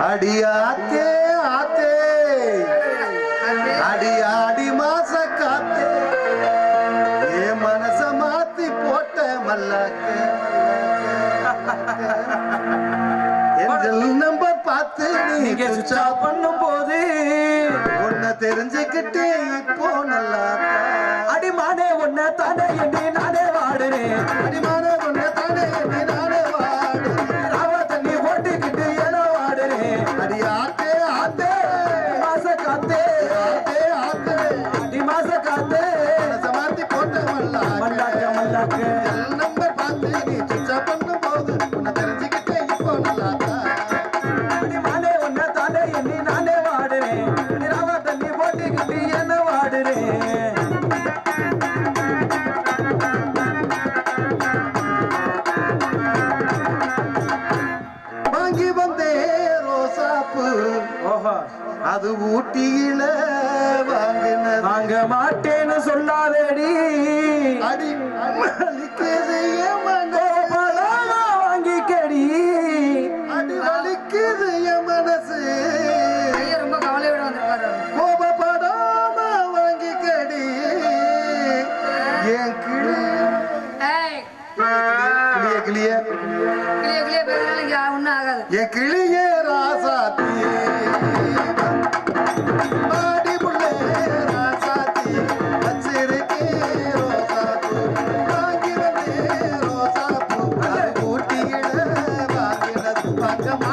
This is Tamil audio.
அடியாத்தே ஆத்தே அடி ஆடி மாச காத்தே ஏ மனச மாத்தி போட்ட மல்லாக்க நம்பர் பார்த்து நீங்க சுவிட்ச் பண்ணும் போது ஒன்ன தெரிஞ்சுக்கிட்டு இப்போ நல்லா அடிமானே ஒன்ன தானே என்று நானே வாடுறேன் அடிமானே ஒன்ன தானே என்று நானே வாடுறேன் ராவ தண்ணி ஓட்டிக்கிட்டு ஏனோ வாடுறேன் அடி ஆத்தே ஆத்தே மாச காத்தே ஆத்தே ஆத்தே அடி மாச காத்தே சமாத்தி போட்ட மல்லாக்க மல்லாக்க நம்பர் பார்த்து நீ சுவிட்ச் பண்ணும் போது உன்னை தெரிஞ்சுக்கிட்டு இப்போ நல்லா அடிமானே ஒன்ன தானே என்று நானே வாடுறேன் ராவ தண்ணி ஓட்டிக்கிட்டு ஏனோ வாடுறேன் வாங்கி வந்தே ரோசாப்பு அது ஊட்டியில வாங்கின வாங்க மாட்டேன்னு சொல்லாதடி அடி வலிக்குது என் மனசு வாங்கிக்கடி அடி வலிக்குது என் மனசு ரொம்ப கவலையோட வந்திருக்காரு. கோபப்படாம வாங்கிக்கடி என் கிளி ஏய், கிளிய கிளிய கிளிய கிளிய பேசுனாலும் இங்க ஒண்ணும் ஆகாது. என் கிளியே ராசாத்தியே பாடி புள்ளே ராசாத்தி வச்சிருக்கே ரோசாப்பூ வாங்கி வந்தே ரோசாப்பூ அது ஊட்டியில வாங்கினது பக்கமா